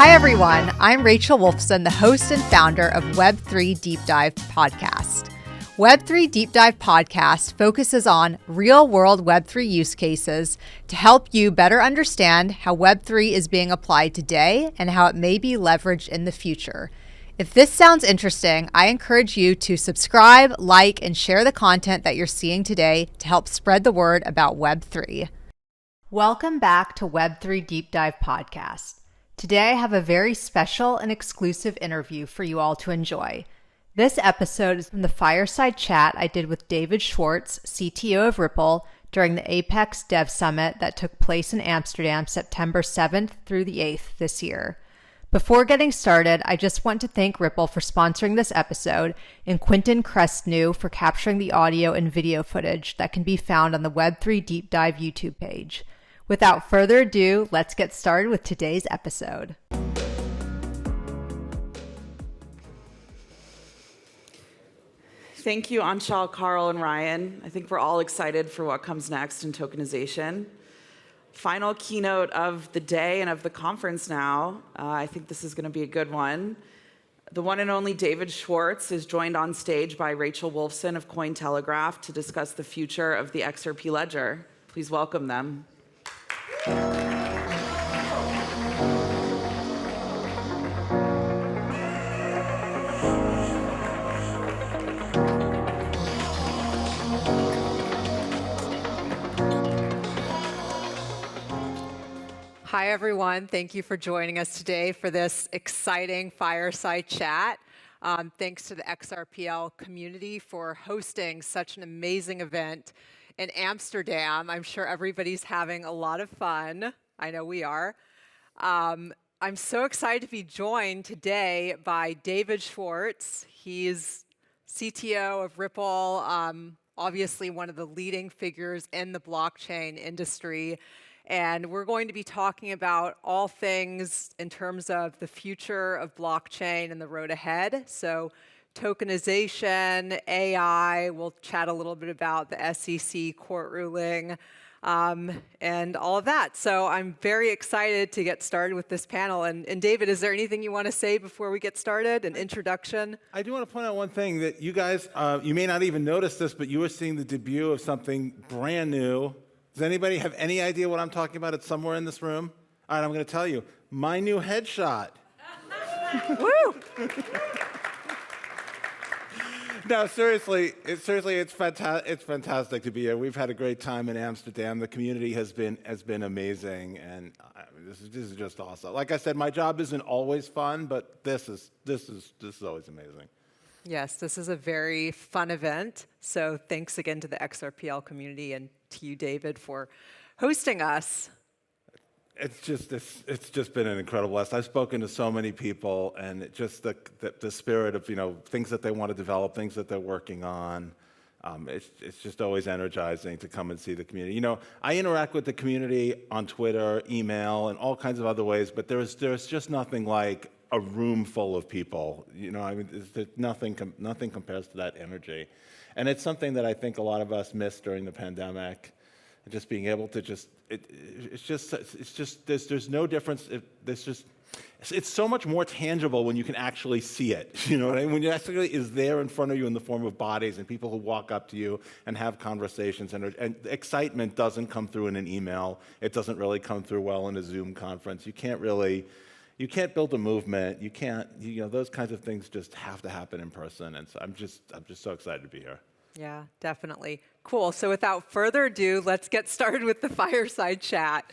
Hi, everyone. I'm Rachel Wolfson, the host and founder of Web3 Deep Dive Podcast. Web3 Deep Dive Podcast focuses on real-world Web3 use cases to help you better understand how Web3 is being applied today and how it may be leveraged in the future. If this sounds interesting, I encourage you to subscribe, like, and share the content that you're seeing today to help spread the word about Web3. Welcome back to Web3 Deep Dive Podcast. Today, I have a very special and exclusive interview for you all to enjoy. This episode is from the Fireside chat I did with David Schwartz, CTO of Ripple, during the Apex Dev Summit that took place in Amsterdam September 7th through the 8th this year. Before getting started, I just want to thank Ripple for sponsoring this episode and Quentin Crestnew for capturing the audio and video footage that can be found on the Web3 Deep Dive YouTube page. Without further ado, let's get started with today's episode. Thank you, Anshul, Carl, and Ryan. I think we're all excited for what comes next in tokenization. Final keynote of the day and of the conference now. I think this is going to be a good one. The one and only David Schwartz is joined on stage by Rachel Wolfson of Cointelegraph to discuss the future of the XRP Ledger. Please welcome them. Hi, everyone. Thank you for joining us today for this exciting fireside chat. Thanks to the XRPL community for hosting such an amazing event in Amsterdam. I'm sure everybody's having a lot of fun. I know we are. I'm so excited to be joined today by David Schwartz. He's CTO of Ripple, obviously one of the leading figures in the blockchain industry. And we're going to be talking about all things in terms of the future of blockchain and the road ahead. So tokenization, AI, we'll chat a little bit about the SEC court ruling, and all of that. So I'm very excited to get started with this panel. And David, is there anything you want to say before we get started? An introduction? I do want to point out one thing that you guys, you may not even notice this, but you were seeing the debut of something brand new. Does anybody have any idea what I'm talking about? It's somewhere in this room. All right, I'm going to tell you. My new headshot. Woo! No, seriously, it's fantastic to be here. We've had a great time in Amsterdam. The community has been amazing, and this is just awesome. Like I said, my job isn't always fun, but this is always amazing. Yes, this is a very fun event. So thanks again to the XRPL community and to you, David, for hosting us. It's just been an incredible blast. I've spoken to so many people, and just the spirit of things that they want to develop, things that they're working on. It's just always energizing to come and see the community. I interact with the community on Twitter, email, and all kinds of other ways, but there's just nothing like a room full of people. Nothing compares to that energy, and it's something that I think a lot of us missed during the pandemic. Just being able to there's no difference. It's so much more tangible when you can actually see it. You know what I mean? When it actually is there in front of you in the form of bodies and people who walk up to you and have conversations, and excitement doesn't come through in an email. It doesn't really come through well in a Zoom conference. You can't build a movement. You can't, those kinds of things just have to happen in person. And so I'm just so excited to be here. Yeah, definitely. Cool. So without further ado, let's get started with the fireside chat.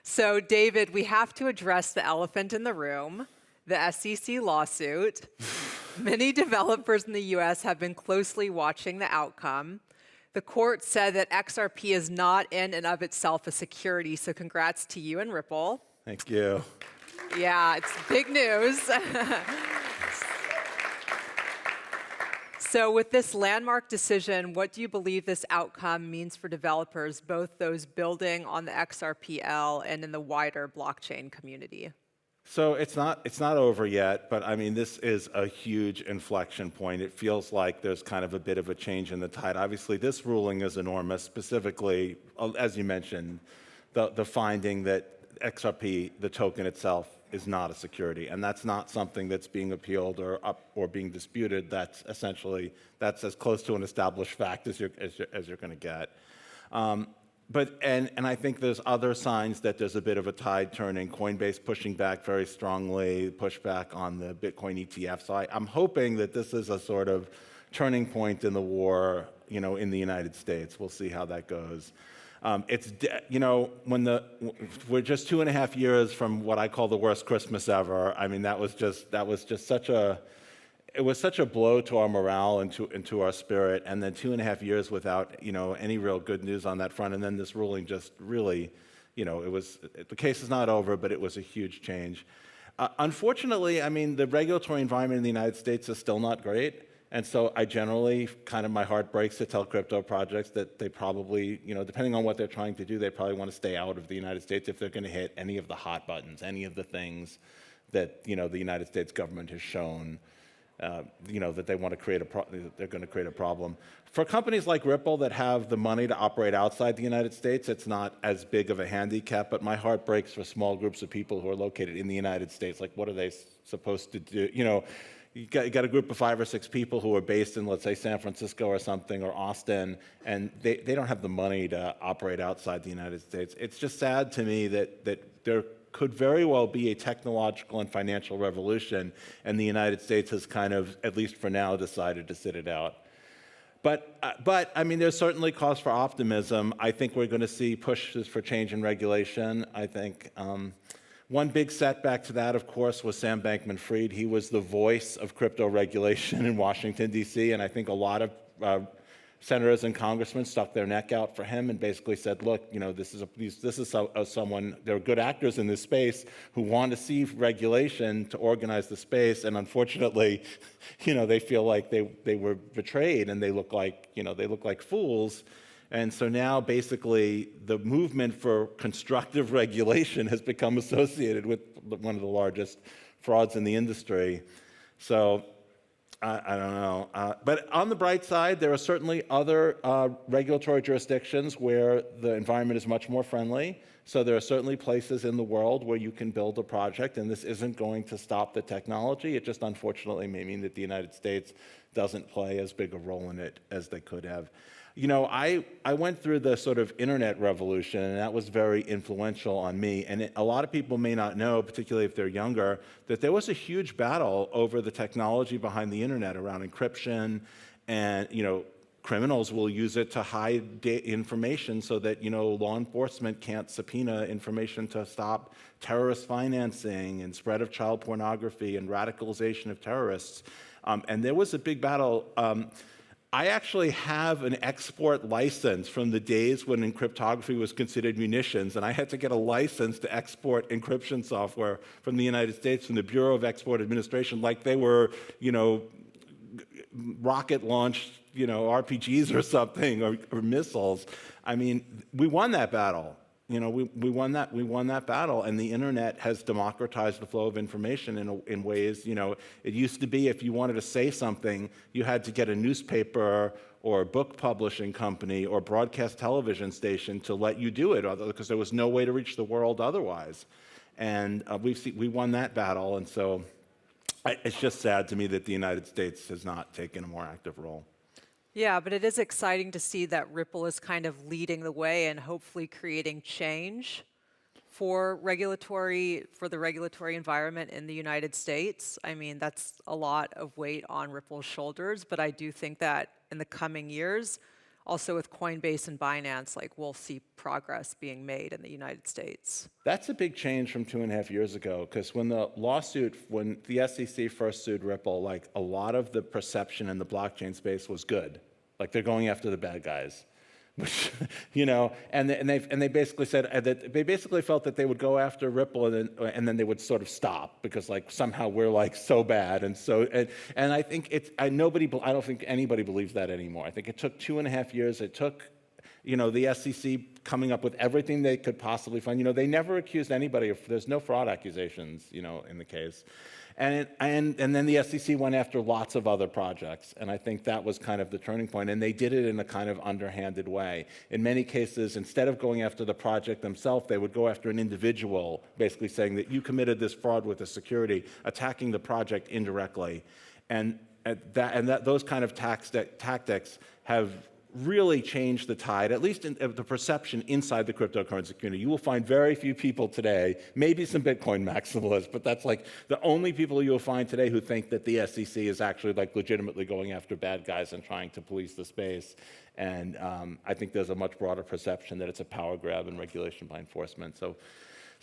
So David, we have to address the elephant in the room, the SEC lawsuit. Many developers in the US have been closely watching the outcome. The court said that XRP is not in and of itself a security. So congrats to you and Ripple. Thank you. Yeah, it's big news. So with this landmark decision, what do you believe this outcome means for developers, both those building on the XRPL and in the wider blockchain community? So it's not over yet, but I mean, this is a huge inflection point. It feels like there's kind of a bit of a change in the tide. Obviously, this ruling is enormous, specifically, as you mentioned, the finding that XRP, the token itself, is not a security, and that's not something that's being appealed or being disputed. That's essentially as close to an established fact as you're going to get. And I think there's other signs that there's a bit of a tide turning. Coinbase pushing back very strongly, pushback on the Bitcoin ETF. So I'm hoping that this is a sort of turning point in the war, in the United States. We'll see how that goes. We're just 2.5 years from what I call the worst Christmas ever. I mean, that was just such a blow to our morale and to our spirit. And then 2.5 years without, any real good news on that front. And then this ruling just really, the case is not over, but it was a huge change. Unfortunately, I mean, the regulatory environment in the United States is still not great. And so I generally, my heart breaks to tell crypto projects that they probably, depending on what they're trying to do, they probably want to stay out of the United States if they're going to hit any of the hot buttons, any of the things that, the United States government has shown, that they want to they're going to create a problem. For companies like Ripple that have the money to operate outside the United States, it's not as big of a handicap, but my heart breaks for small groups of people who are located in the United States. Like, what are they supposed to do? You got a group of 5 or 6 people who are based in, let's say, San Francisco or something, or Austin, and they don't have the money to operate outside the United States. It's just sad to me that there could very well be a technological and financial revolution, and the United States has kind of, at least for now, decided to sit it out. But I mean, there's certainly cause for optimism. I think we're going to see pushes for change in regulation. I think one big setback to that, of course, was Sam Bankman-Fried. He was the voice of crypto regulation in Washington, D.C., and I think a lot of senators and congressmen stuck their neck out for him and basically said, look, this is someone, there are good actors in this space who want to see regulation to organize the space, and unfortunately, they feel like they were betrayed and they look like fools. And so now, basically, the movement for constructive regulation has become associated with one of the largest frauds in the industry. So I don't know. But on the bright side, there are certainly other regulatory jurisdictions where the environment is much more friendly. So there are certainly places in the world where you can build a project, and this isn't going to stop the technology. It just unfortunately may mean that the United States doesn't play as big a role in it as they could have. I went through the sort of internet revolution, and that was very influential on me. And a lot of people may not know, particularly if they're younger, that there was a huge battle over the technology behind the internet around encryption, and criminals will use it to hide information so that law enforcement can't subpoena information to stop terrorist financing and spread of child pornography and radicalization of terrorists. And there was a big battle. I actually have an export license from the days when cryptography was considered munitions, and I had to get a license to export encryption software from the United States, from the Bureau of Export Administration, like they were, rocket-launched, RPGs or something, or missiles. I mean, we won that battle. We won that battle, and the internet has democratized the flow of information in ways. It used to be if you wanted to say something, you had to get a newspaper or a book publishing company or broadcast television station to let you do it, because there was no way to reach the world otherwise. And we won that battle, and so it's just sad to me that the United States has not taken a more active role. Yeah, but it is exciting to see that Ripple is kind of leading the way and hopefully creating change for the regulatory environment in the United States. I mean, that's a lot of weight on Ripple's shoulders, but I do think that in the coming years, also with Coinbase and Binance, we'll see progress being made in the United States. That's a big change from 2.5 years ago, because when the SEC first sued Ripple, a lot of the perception in the blockchain space was good. They're going after the bad guys, which, and they basically said that they basically felt that they would go after Ripple and then they would sort of stop because somehow we're so bad, and I think I don't think anybody believes that anymore. I think it took 2.5 years. It took The SEC coming up with everything they could possibly find. They never accused anybody there's no fraud accusations, in the case. And then the SEC went after lots of other projects, and I think that was kind of the turning point, and they did it in a kind of underhanded way. In many cases, instead of going after the project themselves, they would go after an individual, basically saying that you committed this fraud with the security, attacking the project indirectly. And those kind of tactics have really changed the tide, at least in the perception inside the cryptocurrency community. You will find very few people today, maybe some Bitcoin maximalists, but that's like the only people you'll find today who think that the SEC is actually like legitimately going after bad guys and trying to police the space. And I think there's a much broader perception that it's a power grab and regulation by enforcement. So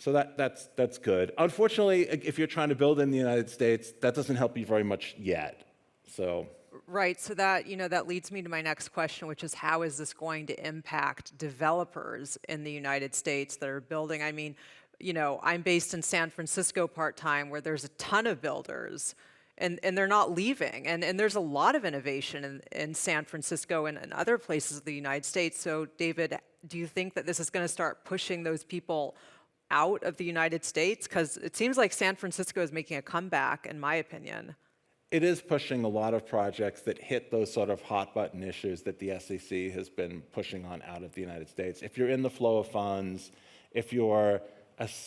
that's good. Unfortunately, if you're trying to build in the United States, that doesn't help you very much yet. So. Right, so that leads me to my next question, which is how is this going to impact developers in the United States that are building? I mean, I'm based in San Francisco part-time where there's a ton of builders and they're not leaving. And there's a lot of innovation in San Francisco and other places of the United States. So David, do you think that this is going to start pushing those people out of the United States? Because it seems like San Francisco is making a comeback, in my opinion. It is pushing a lot of projects that hit those sort of hot-button issues that the SEC has been pushing on out of the United States. If you're in the flow of funds, if you're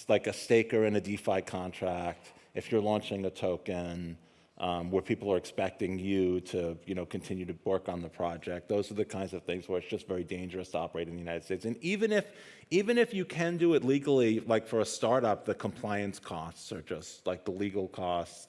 like a staker in a DeFi contract, if you're launching a token where people are expecting you to continue to work on the project, those are the kinds of things where it's just very dangerous to operate in the United States. And even if you can do it legally, like for a startup, the compliance costs are just like the legal costs.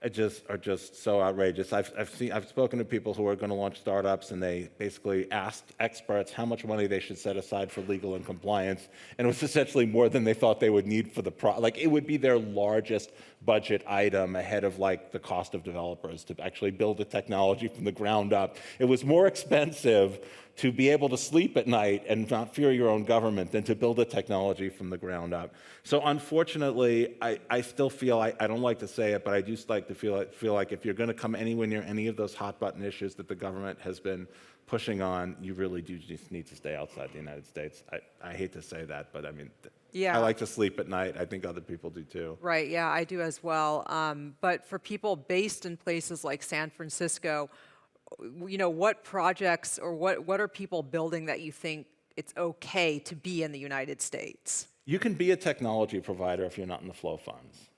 Are just so outrageous. I've spoken to people who are going to launch startups, and they basically asked experts how much money they should set aside for legal and compliance, and it was essentially more than they thought they would need for the it would be their largest budget item ahead of like the cost of developers to actually build the technology from the ground up. It was more expensive to be able to sleep at night and not fear your own government than to build a technology from the ground up. So unfortunately, I still feel, I don't like to say it, but I do like to feel like if you're going to come anywhere near any of those hot button issues that the government has been pushing on, you really do just need to stay outside the United States. I hate to say that, but I mean, yeah. I like to sleep at night. I think other people do too. Right, yeah, I do as well. But for people based in places like San Francisco, what projects or what are people building that you think it's okay to be in the United States? You can be a technology provider if you're not in the flow funds.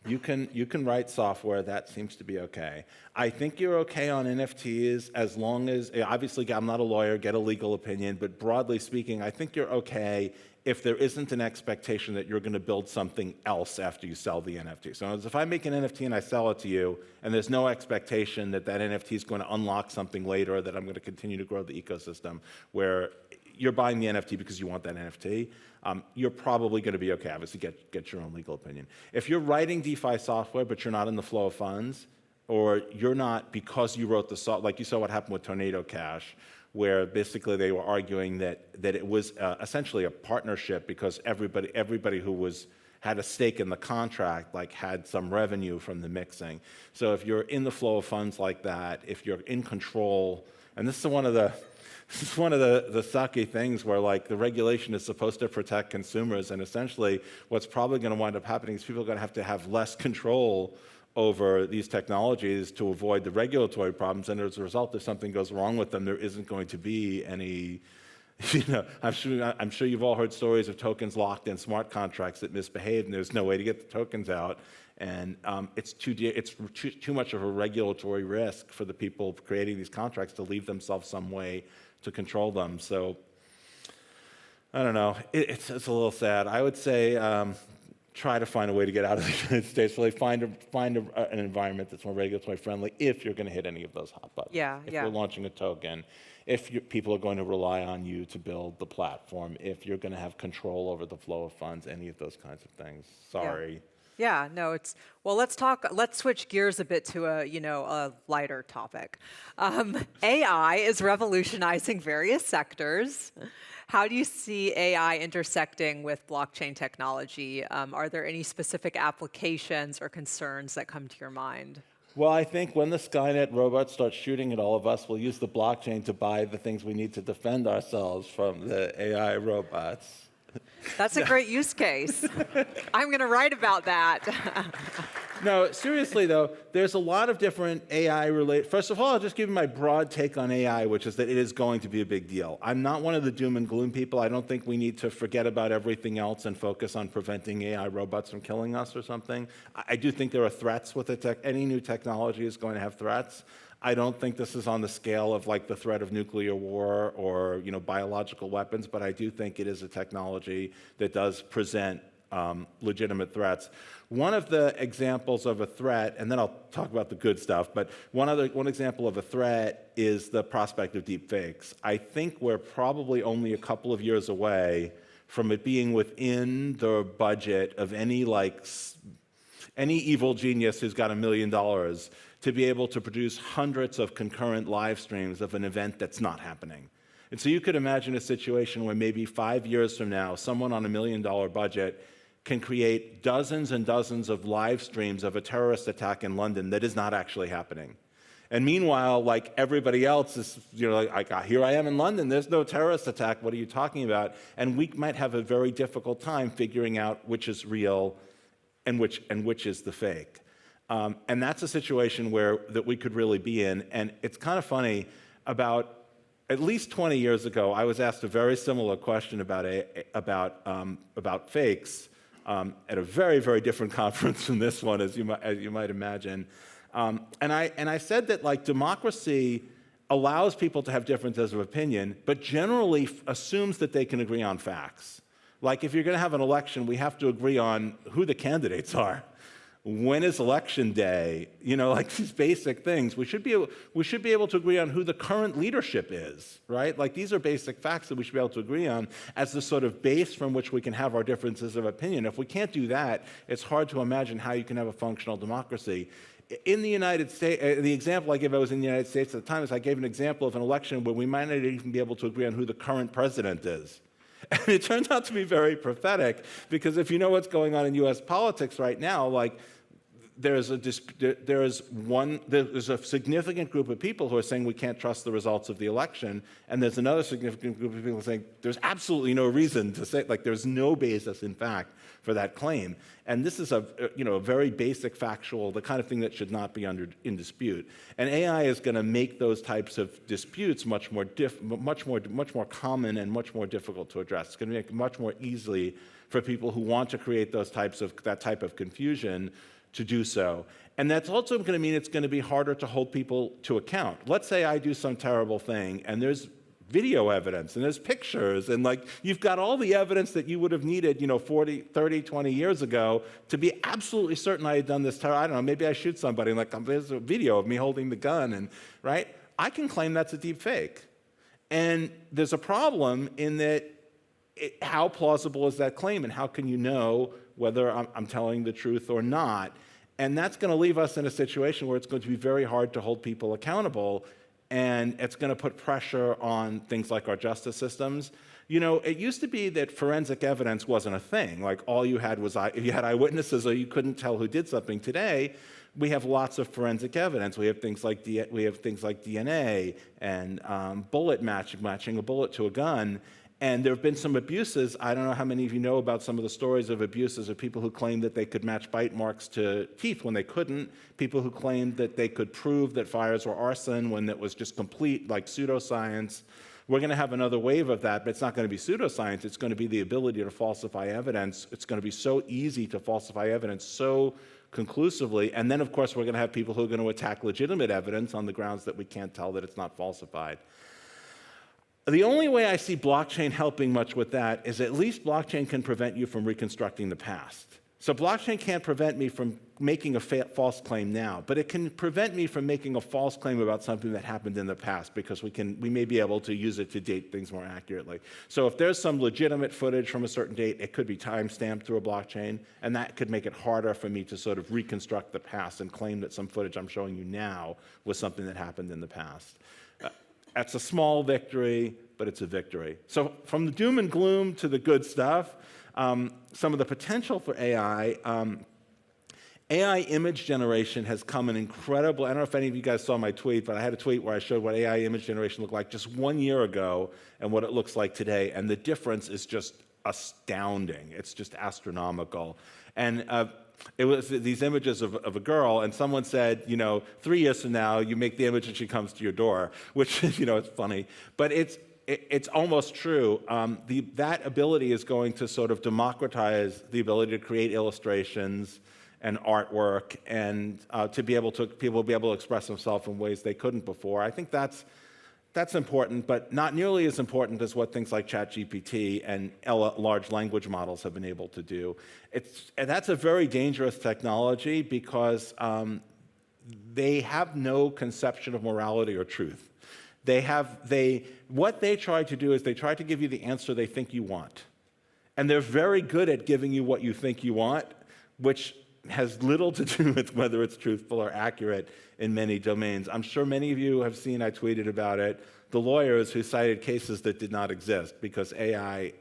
You can write software, that seems to be okay. I think you're okay on NFTs as long as, obviously I'm not a lawyer, get a legal opinion, but broadly speaking, I think you're okay if there isn't an expectation that you're going to build something else after you sell the NFT. So if I make an NFT and I sell it to you, and there's no expectation that that NFT is going to unlock something later, that I'm going to continue to grow the ecosystem, where you're buying the NFT because you want that NFT, you're probably going to be okay. Obviously, get your own legal opinion. If you're writing DeFi software, but you're not in the flow of funds, or you're not because you wrote the software, like you saw what happened with Tornado Cash, where basically they were arguing that it was essentially a partnership because everybody who had a stake in the contract had some revenue from the mixing. So if you're in the flow of funds like that, if you're in control, and this is one of the sucky things where the regulation is supposed to protect consumers, and essentially what's probably going to wind up happening is people are going to have less control over these technologies to avoid the regulatory problems, and as a result, if something goes wrong with them, there isn't going to be any, I'm sure you've all heard stories of tokens locked in smart contracts that misbehave, and there's no way to get the tokens out, and it's too much of a regulatory risk for the people creating these contracts to leave themselves some way to control them. So, I don't know, it's a little sad. I would say, try to find a way to get out of the United States. Really find an environment that's more regulatory friendly if you're going to hit any of those hot buttons. If you're launching a token, if people are going to rely on you to build the platform, if you're going to have control over the flow of funds, any of those kinds of things. Sorry. Yeah, no, let's switch gears a bit to a lighter topic. AI is revolutionizing various sectors. How do you see AI intersecting with blockchain technology? Are there any specific applications or concerns that come to your mind? Well, I think when the Skynet robot starts shooting at all of us, we'll use the blockchain to buy the things we need to defend ourselves from the AI robots. That's a great use case. I'm going to write about that. No, seriously though, there's a lot of different AI-related. First of all, I'll just give you my broad take on AI, which is that it is going to be a big deal. I'm not one of the doom and gloom people. I don't think we need to forget about everything else and focus on preventing AI robots from killing us or something. I do think there are threats with it. Any new technology is going to have threats. I don't think this is on the scale of like the threat of nuclear war or biological weapons, but I do think it is a technology that does present legitimate threats. One of the examples of a threat, and then I'll talk about the good stuff, but one example of a threat is the prospect of deep fakes. I think we're probably only a couple of years away from it being within the budget of any evil genius who's got $1 million to be able to produce hundreds of concurrent live streams of an event that's not happening. And so you could imagine a situation where maybe 5 years from now, someone on $1 million budget can create dozens and dozens of live streams of a terrorist attack in London that is not actually happening. And meanwhile, like everybody else is, here I am in London, there's no terrorist attack, what are you talking about? And we might have a very difficult time figuring out which is real and which is the fake. And that's a situation that we could really be in. And it's kind of funny, about at least 20 years ago, I was asked a very similar question about fakes at a very, very different conference from this one, as you might imagine. And I said that democracy allows people to have differences of opinion, but generally assumes that they can agree on facts. Like if you're going to have an election, we have to agree on who the candidates are. When is election day? These basic things. We should be able to agree on who the current leadership is, right? These are basic facts that we should be able to agree on as the sort of base from which we can have our differences of opinion. If we can't do that, it's hard to imagine how you can have a functional democracy. In the United States, the example I gave, I was in the United States at the time, is I gave an example of an election where we might not even be able to agree on who the current president is. And it turned out to be very prophetic, because if you know what's going on in U.S. politics right now, there's a significant group of people who are saying we can't trust the results of the election, and there's another significant group of people saying there's absolutely no reason to say, there's no basis in fact for that claim. And this is a very basic factual, the kind of thing that should not be in dispute. And AI is going to make those types of disputes much more common and much more difficult to address. It's going to make it much more easily for people who want to create that type of confusion to do so. And that's also going to mean it's going to be harder to hold people to account. Let's say I do some terrible thing, and there's video evidence, and there's pictures, and you've got all the evidence that you would have needed, 40, 30, 20 years ago to be absolutely certain I had done this I don't know, maybe I shoot somebody, and there's a video of me holding the gun, and right? I can claim that's a deep fake. And there's a problem in that how plausible is that claim, and how can you know whether I'm telling the truth or not? And that's going to leave us in a situation where it's going to be very hard to hold people accountable, and it's going to put pressure on things like our justice systems. It used to be that forensic evidence wasn't a thing. All you had was if you had eyewitnesses or you couldn't tell who did something. Today, we have lots of forensic evidence. We have things like DNA and bullet matching a bullet to a gun. And there have been some abuses. I don't know how many of you know about some of the stories of abuses of people who claimed that they could match bite marks to teeth when they couldn't, people who claimed that they could prove that fires were arson when that was just complete, pseudoscience. We're going to have another wave of that, but it's not going to be pseudoscience. It's going to be the ability to falsify evidence. It's going to be so easy to falsify evidence so conclusively. And then, of course, we're going to have people who are going to attack legitimate evidence on the grounds that we can't tell that it's not falsified. The only way I see blockchain helping much with that is at least blockchain can prevent you from reconstructing the past. So blockchain can't prevent me from making a false claim now, but it can prevent me from making a false claim about something that happened in the past, because we may be able to use it to date things more accurately. So if there's some legitimate footage from a certain date, it could be time-stamped through a blockchain, and that could make it harder for me to sort of reconstruct the past and claim that some footage I'm showing you now was something that happened in the past. That's a small victory, but it's a victory. So from the doom and gloom to the good stuff, some of the potential for AI, AI image generation has come an incredible, I don't know if any of you guys saw my tweet, but I had a tweet where I showed what AI image generation looked like just 1 year ago and what it looks like today, and the difference is just astounding. It's just astronomical. And it was these images of a girl, and someone said, 3 years from now, you make the image and she comes to your door, which, it's funny. But it's almost true. That ability is going to sort of democratize the ability to create illustrations and artwork, and people will be able to express themselves in ways they couldn't before. I think that's important, but not nearly as important as what things like ChatGPT and large language models have been able to do. And that's a very dangerous technology because they have no conception of morality or truth. What they try to do is they try to give you the answer they think you want. And they're very good at giving you what you think you want, which has little to do with whether it's truthful or accurate in many domains. I'm sure many of you have seen, I tweeted about it, the lawyers who cited cases that did not exist because AI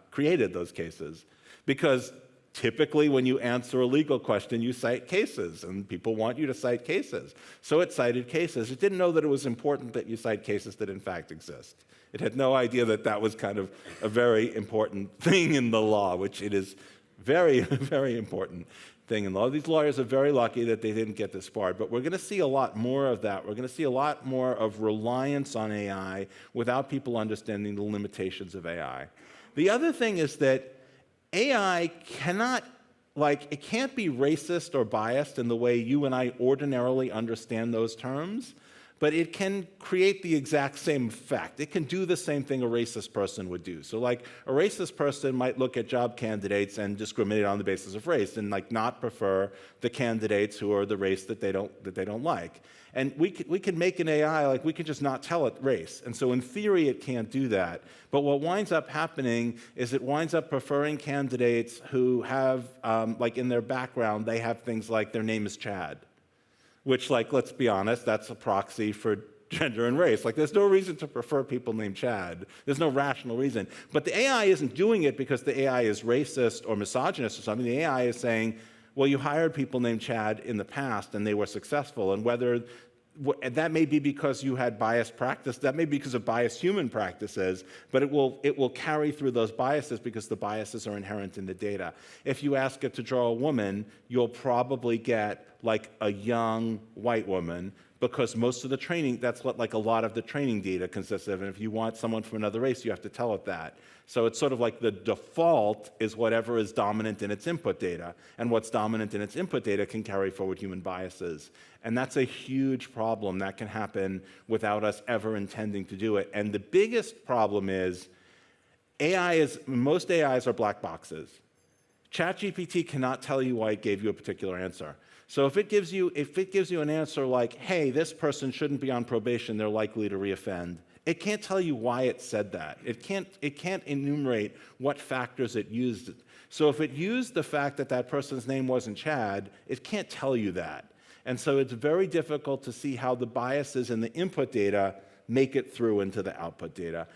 created those cases. Because typically when you answer a legal question, you cite cases, and people want you to cite cases. So it cited cases. It didn't know that it was important that you cite cases that in fact exist. It had no idea that that was kind of a very important thing in the law, which it is very, very important thing in law. These lawyers are very lucky that they didn't get this far, but we're going to see a lot more of that. We're going to see a lot more of reliance on AI without people understanding the limitations of AI. The other thing is that AI it can't be racist or biased in the way you and I ordinarily understand those terms, but it can create the exact same effect. It can do the same thing a racist person would do. So a racist person might look at job candidates and discriminate on the basis of race and not prefer the candidates who are the race that they don't like. And we can make an AI, we can just not tell it race. And so in theory, it can't do that. But what winds up happening is it winds up preferring candidates who have, in their background, they have things like their name is Chad, which, let's be honest, that's a proxy for gender and race. There's no reason to prefer people named Chad. There's no rational reason. But the AI isn't doing it because the AI is racist or misogynist or something. The AI is saying, well, you hired people named Chad in the past and they were successful, and that may be because you had biased practice, that may be because of biased human practices, but it will carry through those biases because the biases are inherent in the data. If you ask it to draw a woman, you'll probably get a young white woman, because most of the training, that's what a lot of the training data consists of, and if you want someone from another race, you have to tell it that. So it's sort of the default is whatever is dominant in its input data, and what's dominant in its input data can carry forward human biases. And that's a huge problem that can happen without us ever intending to do it. And the biggest problem is most AIs are black boxes. ChatGPT cannot tell you why it gave you a particular answer. So if it gives you an answer like, hey, this person shouldn't be on probation, they're likely to reoffend, it can't tell you why it said that. It can't enumerate what factors it used. So if it used the fact that that person's name wasn't Chad, it can't tell you that. And so it's very difficult to see how the biases in the input data make it through into the output data.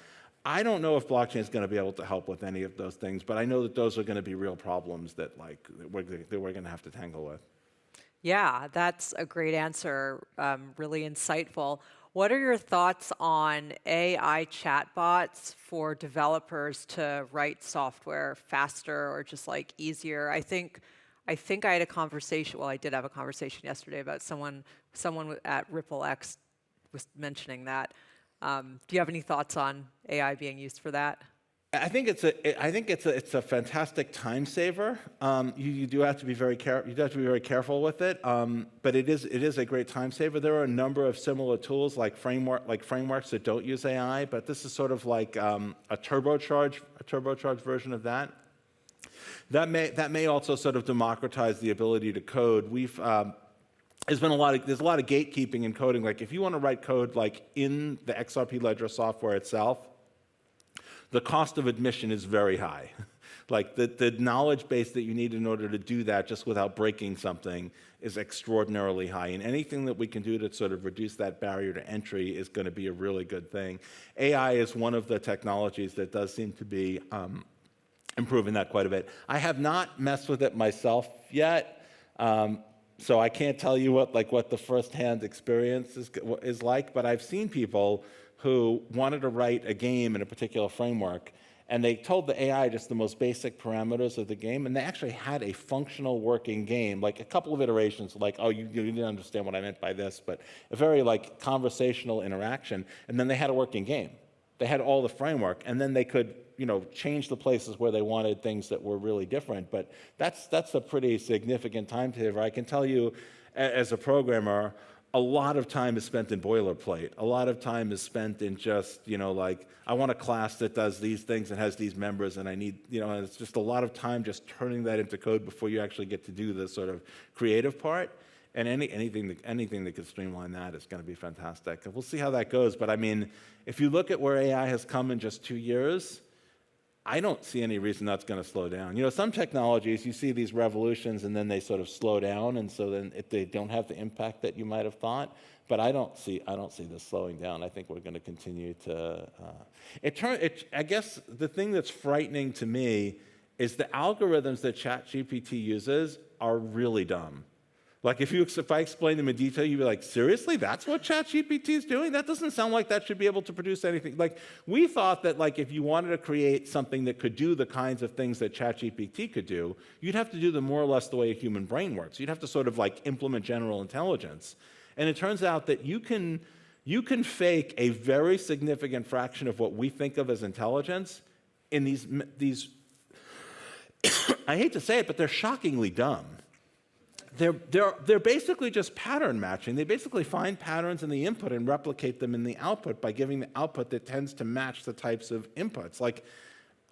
I don't know if blockchain is going to be able to help with any of those things, but I know that those are going to be real problems that we're going to have to tangle with. Yeah, that's a great answer, really insightful. What are your thoughts on AI chatbots for developers to write software faster or just easier? I think I had a conversation, well, I did have a conversation yesterday about someone at Ripple X was mentioning that. Do you have any thoughts on AI being used for that? I think it's a fantastic time saver. You do have to be very careful with it, but it is a great time saver. There are a number of similar tools like frameworks that don't use AI, but this is sort of like a turbocharged version of that. That may also sort of democratize the ability to code. There's a lot of gatekeeping in coding. If you want to write code in the XRP Ledger software itself, the cost of admission is very high. The knowledge base that you need in order to do that just without breaking something is extraordinarily high. And anything that we can do to sort of reduce that barrier to entry is going to be a really good thing. AI is one of the technologies that does seem to be improving that quite a bit. I have not messed with it myself yet. So I can't tell you what the firsthand experience is like, but I've seen people who wanted to write a game in a particular framework, and they told the AI just the most basic parameters of the game, and they actually had a functional working game, like a couple of iterations, like, oh, you didn't understand what I meant by this, but a very like conversational interaction, and then they had a working game. They had all the framework, and then they could change the places where they wanted things that were really different. But that's a pretty significant time saver. I can tell you, as a programmer, a lot of time is spent in boilerplate. A lot of time is spent in just, like, I want a class that does these things and has these members, and I need, and it's just a lot of time just turning that into code before you actually get to do the sort of creative part. And anything that could streamline that is going to be fantastic. We'll see how that goes. But I mean, if you look at where AI has come in just 2 years, I don't see any reason that's going to slow down. Some technologies, you see these revolutions and then they sort of slow down, and so then if they don't have the impact that you might have thought. But I don't see this slowing down. I think we're going to continue to. I guess the thing that's frightening to me is the algorithms that ChatGPT uses are really dumb. Like if I explain them in detail, you'd be like, seriously, that's what ChatGPT is doing? That doesn't sound like that should be able to produce anything. Like we thought that like if you wanted to create something that could do the kinds of things that ChatGPT could do, you'd have to do them more or less the way a human brain works. You'd have to sort of like implement general intelligence. And it turns out that you can fake a very significant fraction of what we think of as intelligence in these I hate to say it, but they're shockingly dumb. They're basically just pattern matching. They basically find patterns in the input and replicate them in the output by giving the output that tends to match the types of inputs. Like,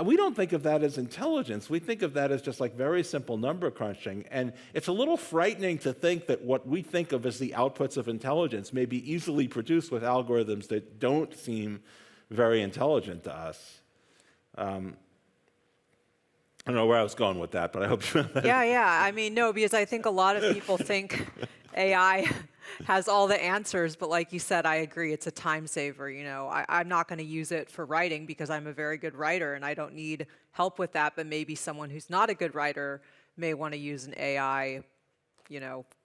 we don't think of that as intelligence. We think of that as just like very simple number crunching. And it's a little frightening to think that what we think of as the outputs of intelligence may be easily produced with algorithms that don't seem very intelligent to us. I don't know where I was going with that, but I hope you found that. Yeah. I mean, no, because I think a lot of people think AI has all the answers, but like you said, I agree, it's a time saver. I'm not going to use it for writing because I'm a very good writer and I don't need help with that, but maybe someone who's not a good writer may want to use an AI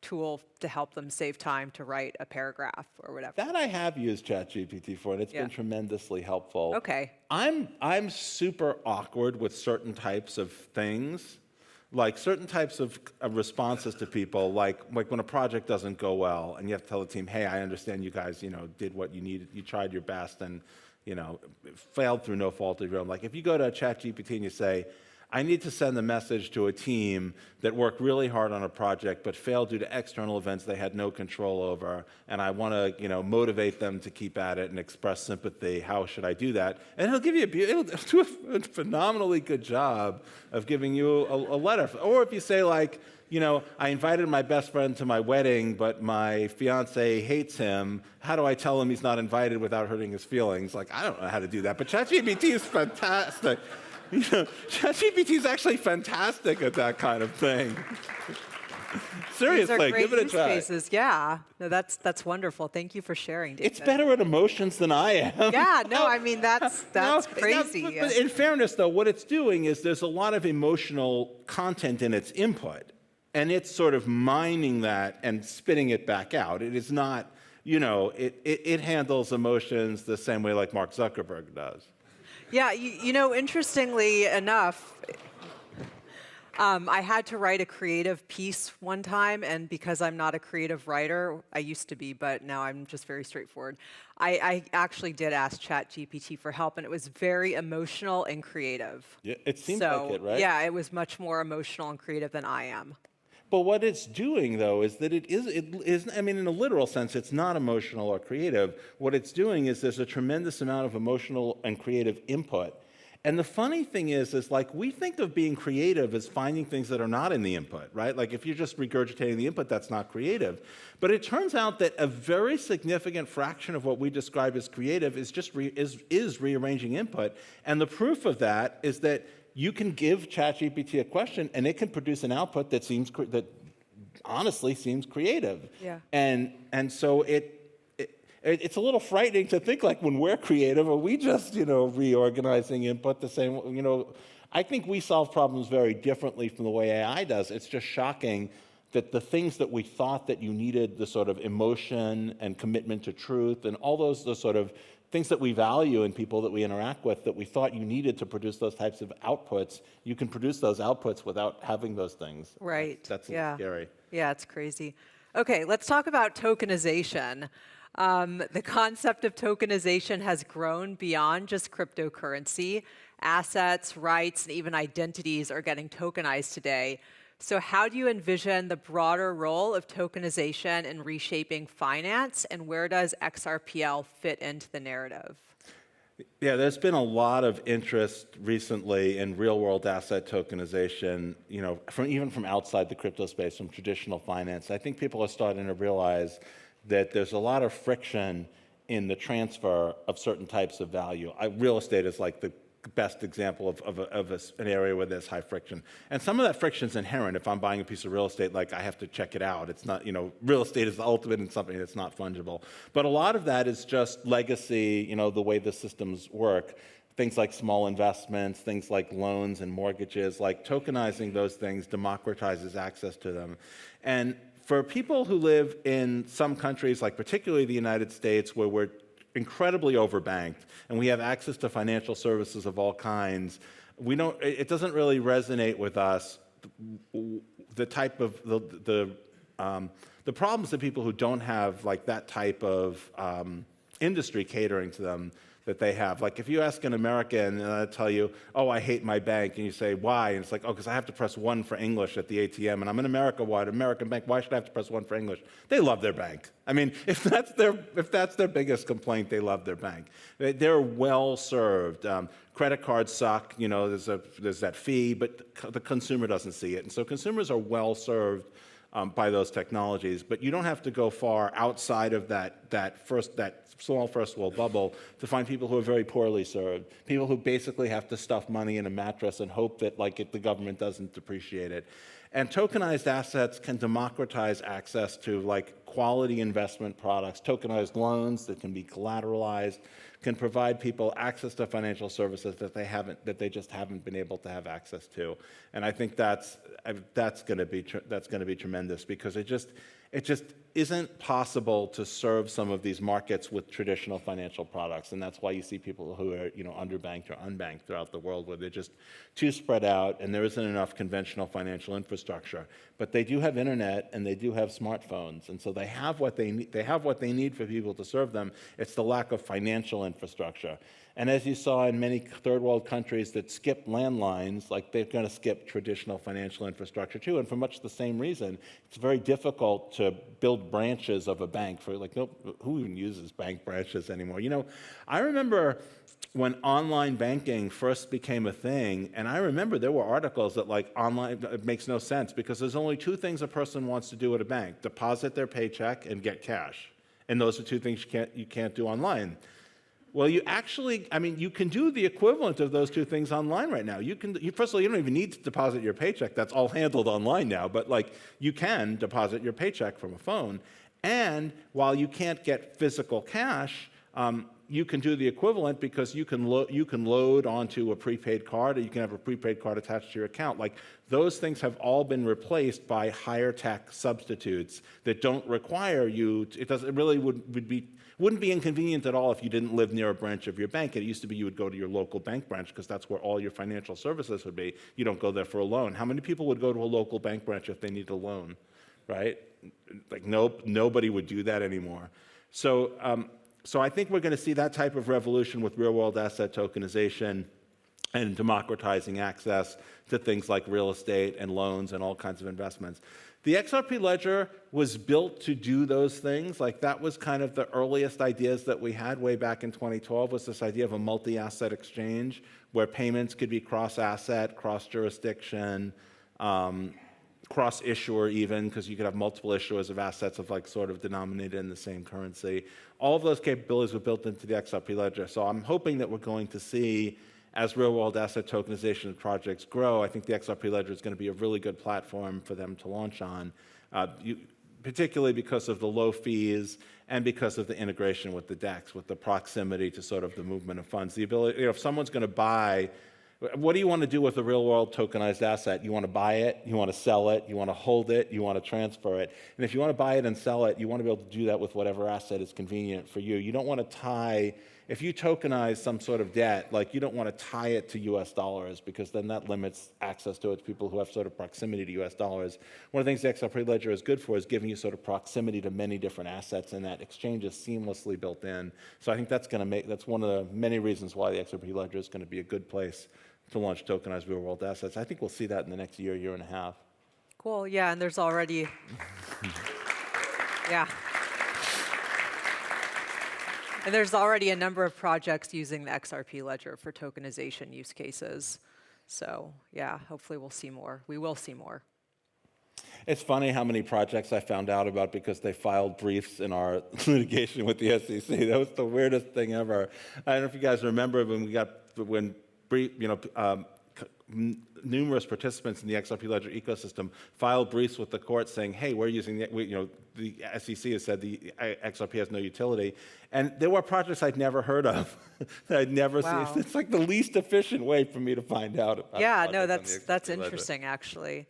tool to help them save time to write a paragraph or whatever. That I have used ChatGPT for, and it's been tremendously helpful. Okay. I'm super awkward with certain types of things, like certain types of responses to people, like when a project doesn't go well, and you have to tell the team, hey, I understand you guys, did what you needed, you tried your best, and failed through no fault of your own. Like if you go to ChatGPT and you say, I need to send a message to a team that worked really hard on a project but failed due to external events they had no control over, and I want to, motivate them to keep at it and express sympathy. How should I do that? And it'll give you it'll do a phenomenally good job of giving you a letter. Or if you say like, I invited my best friend to my wedding, but my fiance hates him. How do I tell him he's not invited without hurting his feelings? Like, I don't know how to do that, but ChatGPT is fantastic. ChatGPT is actually fantastic at that kind of thing. Seriously, give it a try. Cases. Yeah, no, that's wonderful. Thank you for sharing, David. It's better at emotions than I am. Yeah, no, I mean that's crazy. But in fairness, though, what it's doing is there's a lot of emotional content in its input, and it's sort of mining that and spitting it back out. It is not, it handles emotions the same way like Mark Zuckerberg does. Yeah, interestingly enough, I had to write a creative piece one time, and because I'm not a creative writer, I used to be, but now I'm just very straightforward. I actually did ask ChatGPT for help, and it was very emotional and creative. Yeah, it seems like it, right? Yeah, it was much more emotional and creative than I am. But what it's doing, though, is that it is, I mean, in a literal sense, it's not emotional or creative. What it's doing is there's a tremendous amount of emotional and creative input. And the funny thing is like, we think of being creative as finding things that are not in the input, right? Like, if you're just regurgitating the input, that's not creative. But it turns out that a very significant fraction of what we describe as creative is just is rearranging input. And the proof of that is that you can give ChatGPT a question, and it can produce an output that that honestly seems creative. Yeah. And so it's a little frightening to think like when we're creative, are we just reorganizing input the same? I think we solve problems very differently from the way AI does. It's just shocking that the things that we thought that you needed, the sort of emotion and commitment to truth and all the sort of things that we value in people that we interact with, that we thought you needed to produce those types of outputs, you can produce those outputs without having those things. Right. That's scary. Yeah, it's crazy. Okay, let's talk about tokenization. The concept of tokenization has grown beyond just cryptocurrency. Assets, rights, and even identities are getting tokenized today. So how do you envision the broader role of tokenization in reshaping finance, and where does XRPL fit into the narrative? Yeah, there's been a lot of interest recently in real-world asset tokenization, even from outside the crypto space, from traditional finance. I think people are starting to realize that there's a lot of friction in the transfer of certain types of value. Real estate is like the best example of an area where there's high friction. And some of that friction is inherent. If I'm buying a piece of real estate, like I have to check it out. It's not, real estate is the ultimate in something that's not fungible. But a lot of that is just legacy, the way the systems work. Things like small investments, things like loans and mortgages, like tokenizing those things democratizes access to them. And for people who live in some countries, like particularly the United States, where we're incredibly overbanked and we have access to financial services of all kinds, it doesn't really resonate with us the type of the problems that people who don't have like that type of industry catering to them that they have. Like if you ask an American and they'll tell you, oh, I hate my bank, and you say, why? And it's like, oh, because I have to press 1 for English at the ATM, and I'm in America, why? An American bank, why should I have to press 1 for English? They love their bank. I mean, if that's their biggest complaint, they love their bank. They're well served. Credit cards suck, there's that fee, but the consumer doesn't see it. And so consumers are well served by those technologies, but you don't have to go far outside of that small first world bubble to find people who are very poorly served, people who basically have to stuff money in a mattress and hope that the government doesn't depreciate it. And tokenized assets can democratize access to quality investment products. Tokenized loans that can be collateralized can provide people access to financial services that they just haven't been able to have access to. And I think that's going to be tremendous, because it just isn't possible to serve some of these markets with traditional financial products. And that's why you see people who are underbanked or unbanked throughout the world, where they're just too spread out and there isn't enough conventional financial infrastructure. But they do have internet and they do have smartphones, and so they have what they need. They have what they need for people to serve them. It's the lack of financial infrastructure. And as you saw in many third world countries that skip landlines, they're going to skip traditional financial infrastructure too. And for much the same reason, it's very difficult to build branches of a bank. Who even uses bank branches anymore? I remember when online banking first became a thing, and I remember there were articles that online, it makes no sense, because there's only 2 things a person wants to do at a bank: deposit their paycheck and get cash. And those are 2 things you can't do online. Well, you can do the equivalent of those 2 things online right now. First of all, you don't even need to deposit your paycheck. That's all handled online now. But you can deposit your paycheck from a phone. And while you can't get physical cash, you can do the equivalent, because you can load onto a prepaid card, or you can have a prepaid card attached to your account. Those things have all been replaced by higher tech substitutes that don't require you. It really wouldn't be inconvenient at all if you didn't live near a branch of your bank. It used to be you would go to your local bank branch because that's where all your financial services would be. You don't go there for a loan. How many people would go to a local bank branch if they need a loan, right? Nobody would do that anymore. So I think we're going to see that type of revolution with real-world asset tokenization and democratizing access to things like real estate and loans and all kinds of investments. The XRP Ledger was built to do those things. That was kind of the earliest ideas that we had way back in 2012, was this idea of a multi-asset exchange where payments could be cross-asset, cross-jurisdiction, cross-issuer even, because you could have multiple issuers of assets sort of denominated in the same currency. All of those capabilities were built into the XRP Ledger. So I'm hoping that we're going to see, as real-world asset tokenization projects grow, I think the XRP Ledger is going to be a really good platform for them to launch on, particularly because of the low fees and because of the integration with the DEX, with the proximity to sort of the movement of funds. The ability, if someone's going to buy What do you want to do with a real-world tokenized asset? You want to buy it, you want to sell it, you want to hold it, you want to transfer it. And if you want to buy it and sell it, you want to be able to do that with whatever asset is convenient for you. You don't want to tie, if you tokenize some sort of debt, like you don't want to tie it to US dollars, because then that limits access to it to people who have sort of proximity to US dollars. One of the things the XRP Ledger is good for is giving you sort of proximity to many different assets, and that exchange is seamlessly built in. So I think that's one of the many reasons why the XRP Ledger is going to be a good place to launch tokenized real-world assets. I think we'll see that in the next year, year and a half. Cool, yeah, and there's already, yeah. And there's already a number of projects using the XRP Ledger for tokenization use cases. So yeah, hopefully we'll see more. We will see more. It's funny how many projects I found out about because they filed briefs in our litigation with the SEC. That was the weirdest thing ever. I don't know if you guys remember when numerous participants in the XRP Ledger ecosystem filed briefs with the court saying, hey, we're using the SEC has said the XRP has no utility. And there were projects I'd never heard of, that I'd never seen. It's like the least efficient way for me to find out about. Yeah, no, that's interesting, actually.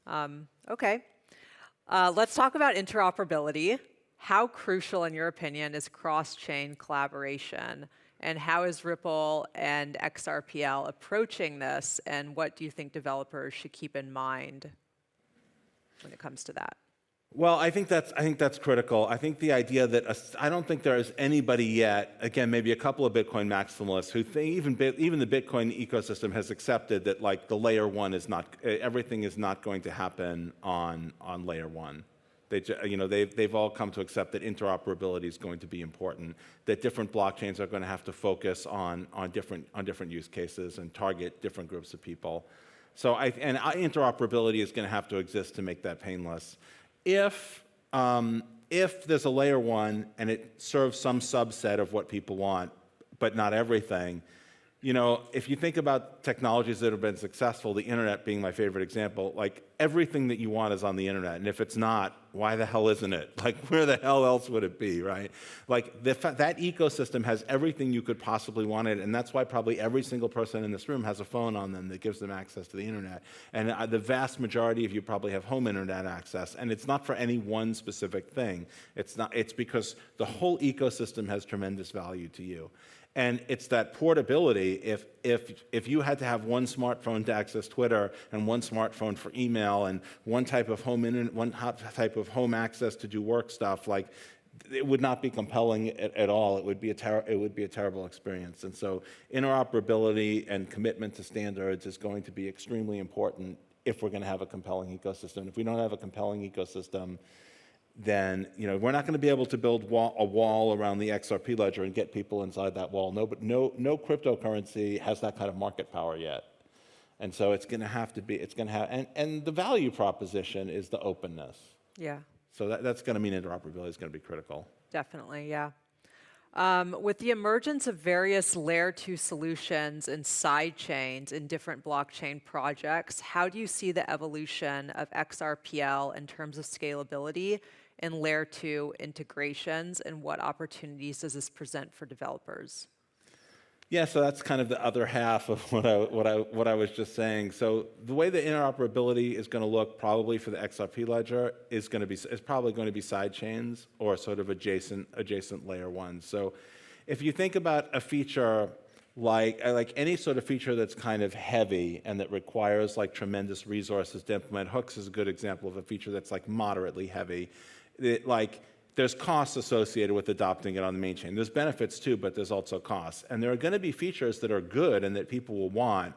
Okay. Let's talk about interoperability. How crucial, in your opinion, is cross-chain collaboration? And how is Ripple and XRPL approaching this? And what do you think developers should keep in mind when it comes to that? Well, I think that's critical. I think the idea that I don't think there is anybody yet, again, maybe a couple of Bitcoin maximalists who think even the Bitcoin ecosystem has accepted that like the layer one is not, everything is not going to happen on layer one. They've all come to accept that interoperability is going to be important, that different blockchains are going to have to focus on different use cases and target different groups of people. So interoperability is going to have to exist to make that painless. If there's a layer one and it serves some subset of what people want, but not everything, if you think about technologies that have been successful, the internet being my favorite example, like everything that you want is on the internet. And if it's not, why the hell isn't it? Like where the hell else would it be, right? Like that ecosystem has everything you could possibly want it. And that's why probably every single person in this room has a phone on them that gives them access to the internet. And the vast majority of you probably have home internet access. And it's not for any one specific thing. It's because the whole ecosystem has tremendous value to you. And it's that portability. If you had to have one smartphone to access Twitter and one smartphone for email and one type of home internet, one type of home access to do work stuff, like it would not be compelling at all. It would be a terrible experience. And so interoperability and commitment to standards is going to be extremely important if we're going to have a compelling ecosystem. If we don't have a compelling ecosystem, then we're not going to be able to build a wall around the XRP ledger and get people inside that wall. No cryptocurrency has that kind of market power yet. And so it's going to have to be, and the value proposition is the openness. Yeah. So that's going to mean interoperability is going to be critical. Definitely, yeah. With the emergence of various layer 2 solutions and side chains in different blockchain projects, how do you see the evolution of XRPL in terms of scalability and layer 2 integrations, and what opportunities does this present for developers? Yeah, so that's kind of the other half of what I was just saying. So the way the interoperability is going to look probably for the XRP ledger is probably going to be side chains or sort of adjacent layer ones. So if you think about a feature like any sort of feature that's kind of heavy and that requires like tremendous resources to implement, hooks is a good example of a feature that's like moderately heavy. There's costs associated with adopting it on the main chain. There's benefits too, but there's also costs. And there are going to be features that are good and that people will want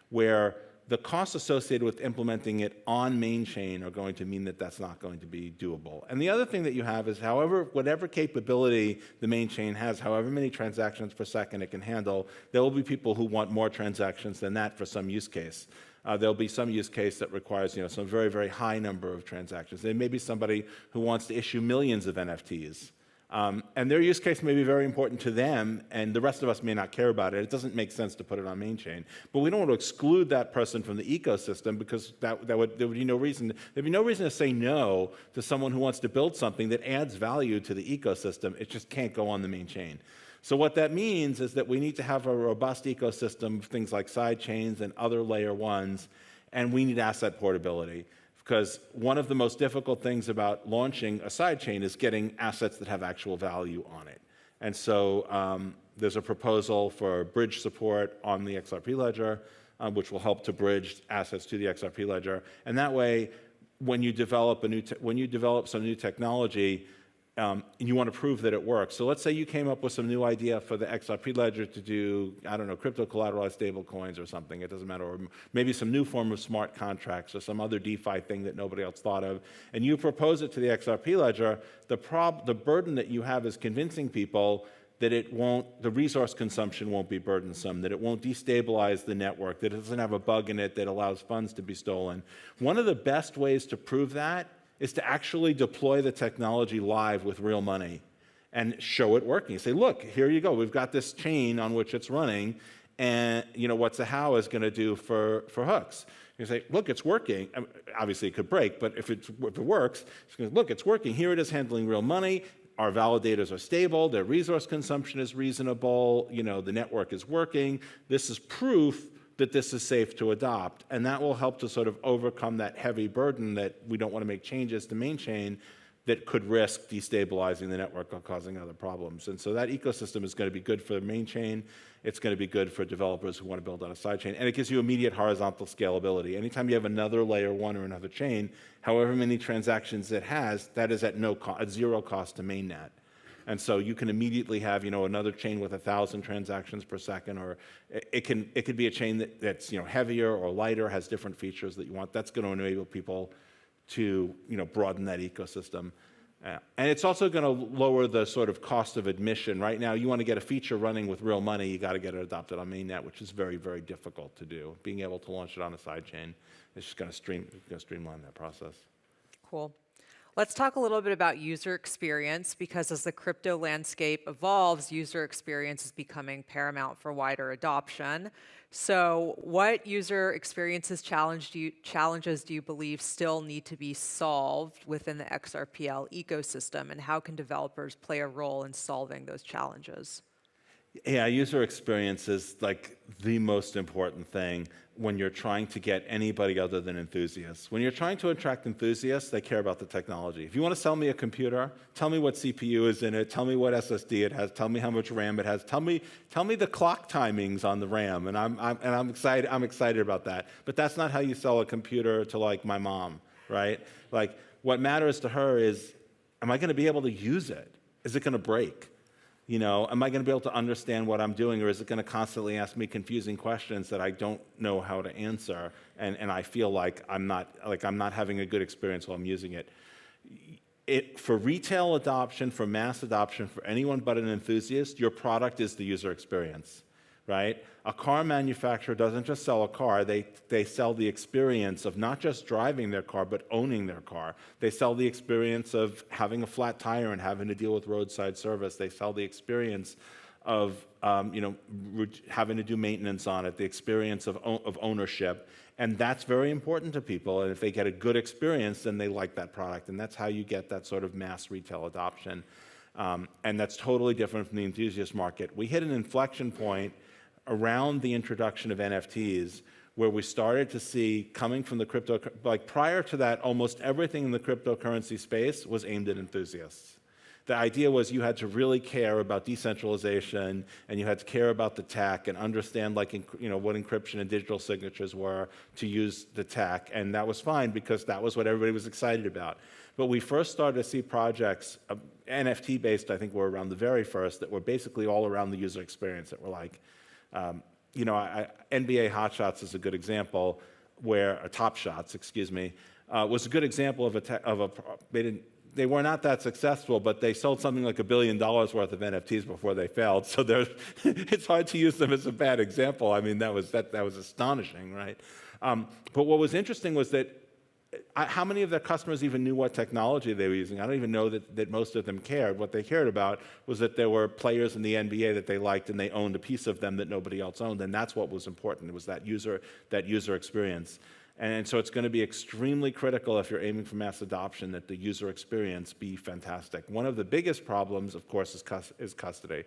where the costs associated with implementing it on main chain are going to mean that that's not going to be doable. And the other thing that you have is whatever capability the main chain has, however many transactions per second it can handle, there will be people who want more transactions than that for some use case. There'll be some use case that requires some very, very high number of transactions. There may be somebody who wants to issue millions of NFTs. And their use case may be very important to them, and the rest of us may not care about it. It doesn't make sense to put it on main chain. But we don't want to exclude that person from the ecosystem because there would be no reason. There'd be no reason to say no to someone who wants to build something that adds value to the ecosystem. It just can't go on the main chain. So what that means is that we need to have a robust ecosystem of things like side chains and other layer ones, and we need asset portability. Because one of the most difficult things about launching a sidechain is getting assets that have actual value on it. And so there's a proposal for bridge support on the XRP Ledger, which will help to bridge assets to the XRP Ledger. And that way, when you develop some new technology, and you want to prove that it works. So let's say you came up with some new idea for the XRP Ledger to do, I don't know, crypto collateralized stable coins or something, it doesn't matter, or maybe some new form of smart contracts or some other DeFi thing that nobody else thought of, and you propose it to the XRP Ledger, the burden that you have is convincing people that the resource consumption won't be burdensome, that it won't destabilize the network, that it doesn't have a bug in it that allows funds to be stolen. One of the best ways to prove that is to actually deploy the technology live with real money and show it working. Say, look, here you go. We've got this chain on which it's running, and what's a how is going to do for hooks. You say, look, it's working. I mean, obviously, it could break, but if it works, it's going to, look, it's working. Here it is handling real money. Our validators are stable. Their resource consumption is reasonable. The network is working. This is proof that this is safe to adopt, and that will help to sort of overcome that heavy burden that we don't want to make changes to main chain that could risk destabilizing the network or causing other problems. And so that ecosystem is going to be good for the main chain. It's going to be good for developers who want to build on a side chain, and it gives you immediate horizontal scalability. Anytime you have another layer one or another chain, however many transactions it has, that is at zero cost to mainnet. And so you can immediately have, another chain with 1,000 transactions per second, or it could be a chain that's heavier or lighter, has different features that you want. That's going to enable people to broaden that ecosystem. And it's also going to lower the sort of cost of admission. Right now, you want to get a feature running with real money, you got to get it adopted on mainnet, which is very, very difficult to do. Being able to launch it on a sidechain is just going to streamline that process. Cool. Let's talk a little bit about user experience, because as the crypto landscape evolves, user experience is becoming paramount for wider adoption. So what user experiences challenges do you believe still need to be solved within the XRPL ecosystem, and how can developers play a role in solving those challenges? Yeah, user experience is like the most important thing when you're trying to get anybody other than enthusiasts. When you're trying to attract enthusiasts, they care about the technology. If you want to sell me a computer, tell me what CPU is in it, tell me what SSD it has, tell me how much RAM it has, tell me the clock timings on the RAM, and I'm excited about that. But that's not how you sell a computer to like my mom, right? Like what matters to her is, am I going to be able to use it? Is it going to break? Am I going to be able to understand what I'm doing, or is it going to constantly ask me confusing questions that I don't know how to answer, and I feel like I'm not having a good experience while I'm using it? For retail adoption, for mass adoption, for anyone but an enthusiast, your product is the user experience, right? A car manufacturer doesn't just sell a car, they sell the experience of not just driving their car, but owning their car. They sell the experience of having a flat tire and having to deal with roadside service. They sell the experience of having to do maintenance on it, the experience of ownership. And that's very important to people. And if they get a good experience, then they like that product. And that's how you get that sort of mass retail adoption. And that's totally different from the enthusiast market. We hit an inflection point around the introduction of NFTs, where we started to see, coming from the crypto, like prior to that, almost everything in the cryptocurrency space was aimed at enthusiasts. The idea was you had to really care about decentralization, and you had to care about the tech and understand what encryption and digital signatures were to use the tech, and that was fine because that was what everybody was excited about. But we first started to see projects, NFT-based, I think were around the very first, that were basically all around the user experience, that were like, NBA Hot Shots is a good example, Top Shots, was a good example they were not that successful, but they sold something like $1 billion worth of NFTs before they failed. So it's hard to use them as a bad example. I mean, that was astonishing, right? But what was interesting was that how many of their customers even knew what technology they were using? I don't even know that most of them cared. What they cared about was that there were players in the NBA that they liked, and they owned a piece of them that nobody else owned, and that's what was important. It was that user experience. And so it's going to be extremely critical, if you're aiming for mass adoption, that the user experience be fantastic. One of the biggest problems, of course, is custody.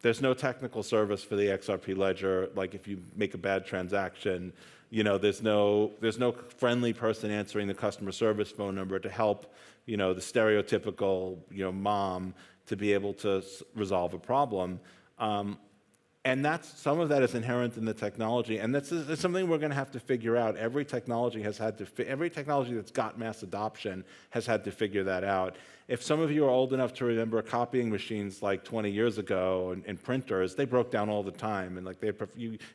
There's no technical service for the XRP Ledger. Like if you make a bad transaction, there's no friendly person answering the customer service phone number to help, the stereotypical, mom to be able to resolve a problem. And some of that is inherent in the technology, and that's something we're going to have to figure out. Every technology that's got mass adoption has had to figure that out. If some of you are old enough to remember copying machines like 20 years ago and printers, they broke down all the time. And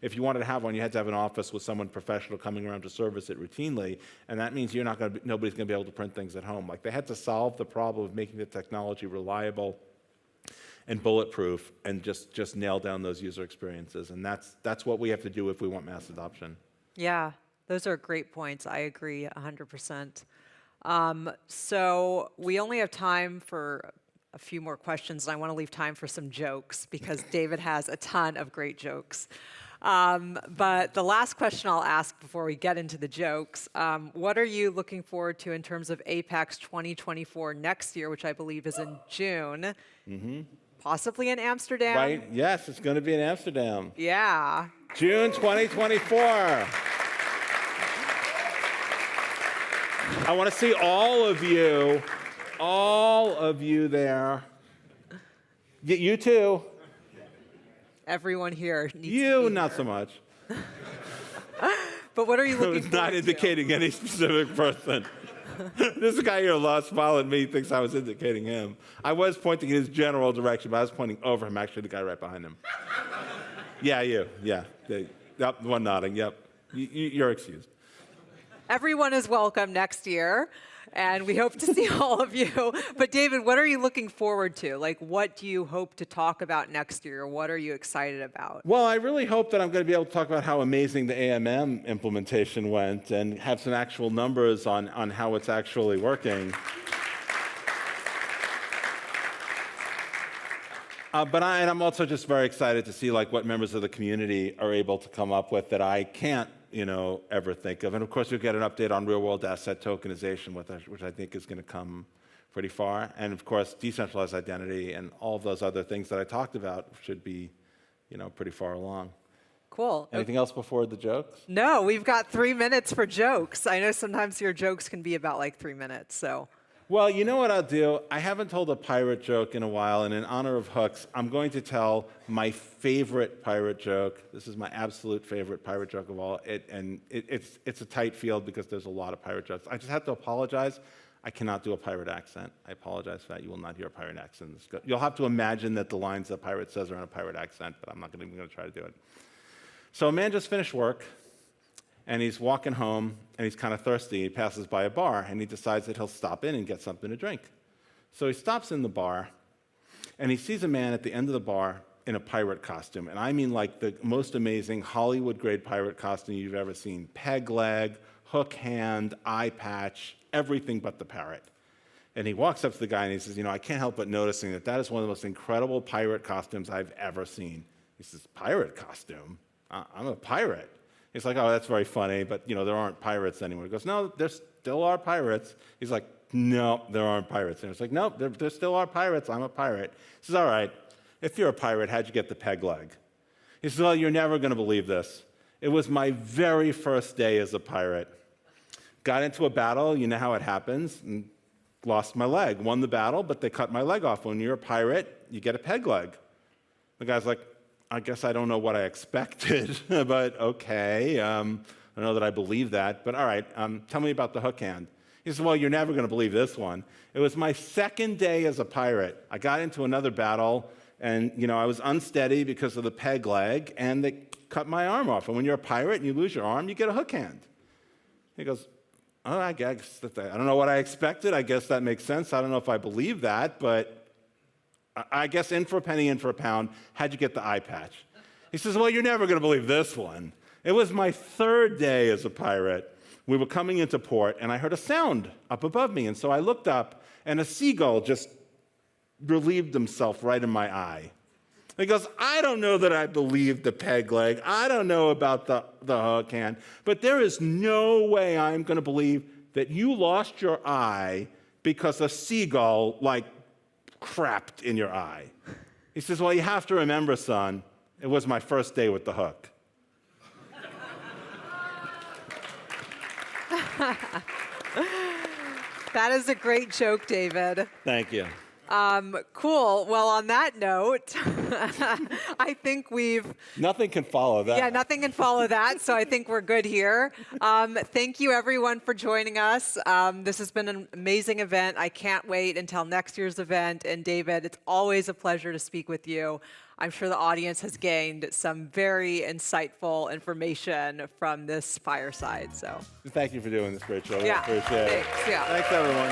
if you wanted to have one, you had to have an office with someone professional coming around to service it routinely. And that means nobody's going to be able to print things at home. Like they had to solve the problem of making the technology reliable and bulletproof, and just nail down those user experiences. And that's what we have to do if we want mass adoption. Yeah, those are great points. I agree 100%. So we only have time for a few more questions, and I want to leave time for some jokes because David has a ton of great jokes. But the last question I'll ask before we get into the jokes, what are you looking forward to in terms of Apex 2024 next year, which I believe is in June? Mm-hmm. Possibly in Amsterdam? Right, yes, it's going to be in Amsterdam. Yeah. June 2024. I want to see all of you there. You too. Everyone here needs You, to be not here. so much. But what are you looking It's not forward to? indicating any specific person. This guy here lost smiling at me, thinks I was indicating him. I was pointing in his general direction, but I was pointing over him, actually the guy right behind him. Yeah, you. Yeah. Yep, one nodding. Yep. You're excused. Everyone is welcome next year, and we hope to see all of you. But David, what are you looking forward to? Like, what do you hope to talk about next year? What are you excited about? Well, I really hope that I'm going to be able to talk about how amazing the AMM implementation went and have some actual numbers on how it's actually working. But I'm also just very excited to see what members of the community are able to come up with that I can't, ever think of. And of course, you'll get an update on real-world asset tokenization, which I think is going to come pretty far. And of course, decentralized identity and all of those other things that I talked about should be, pretty far along. Cool. Anything else before the jokes? No, we've got 3 minutes for jokes. I know sometimes your jokes can be about 3 minutes, so. Well, you know what I'll do? I haven't told a pirate joke in a while, and in honor of hooks, I'm going to tell my favorite pirate joke. This is my absolute favorite pirate joke of all. It's a tight field because there's a lot of pirate jokes. I just have to apologize. I cannot do a pirate accent. I apologize for that. You will not hear a pirate accent. You'll have to imagine that the lines that pirate says are in a pirate accent, but I'm not even going to try to do it. So a man just finished work, and he's walking home, and he's kind of thirsty. He passes by a bar, and he decides that he'll stop in and get something to drink. So he stops in the bar, and he sees a man at the end of the bar in a pirate costume. And I mean the most amazing Hollywood-grade pirate costume you've ever seen. Peg leg, hook hand, eye patch, everything but the parrot. And he walks up to the guy, and he says, I can't help but noticing that is one of the most incredible pirate costumes I've ever seen. He says, pirate costume? I'm a pirate. He's like, oh, that's very funny, but there aren't pirates anymore. He goes, no, there still are pirates. He's like, no, there aren't pirates. And it's like, no, there still are pirates. I'm a pirate. He says, all right, if you're a pirate, how'd you get the peg leg? He says, well, you're never going to believe this. It was my very first day as a pirate. Got into a battle, you know how it happens, and lost my leg. Won the battle, but they cut my leg off. When you're a pirate, you get a peg leg. The guy's like, I guess I don't know what I expected, but okay. I don't know that I believe that, but all right, tell me about the hook hand. He says, well, you're never going to believe this one. It was my second day as a pirate. I got into another battle, and I was unsteady because of the peg leg, and they cut my arm off. And when you're a pirate and you lose your arm, you get a hook hand. He goes, oh, I guess I don't know what I expected. I guess that makes sense. I don't know if I believe that, but I guess in for a penny, in for a pound. How'd you get the eye patch? He says, well, you're never going to believe this one. It was my third day as a pirate. We were coming into port, and I heard a sound up above me. And so I looked up, and a seagull just relieved himself right in my eye. He goes, I don't know that I believe the peg leg. I don't know about the hook hand. But there is no way I'm going to believe that you lost your eye because a seagull, crapped in your eye. He says, well, you have to remember, son, it was my first day with the hook. That is a great joke, David. Thank you. Cool. Well, on that note, I think Nothing can follow that. Yeah, nothing can follow that, so I think we're good here. Thank you, everyone, for joining us. This has been an amazing event. I can't wait until next year's event. And David, it's always a pleasure to speak with you. I'm sure the audience has gained some very insightful information from this fireside. So Thank you for doing this, Rachel. Yeah, Appreciate it. thanks, yeah. Thanks, everyone.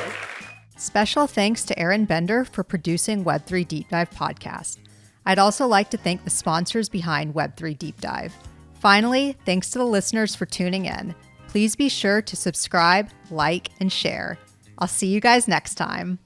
Special thanks to Aaron Bender for producing Web3 Deep Dive podcast. I'd also like to thank the sponsors behind Web3 Deep Dive. Finally, thanks to the listeners for tuning in. Please be sure to subscribe, like, and share. I'll see you guys next time.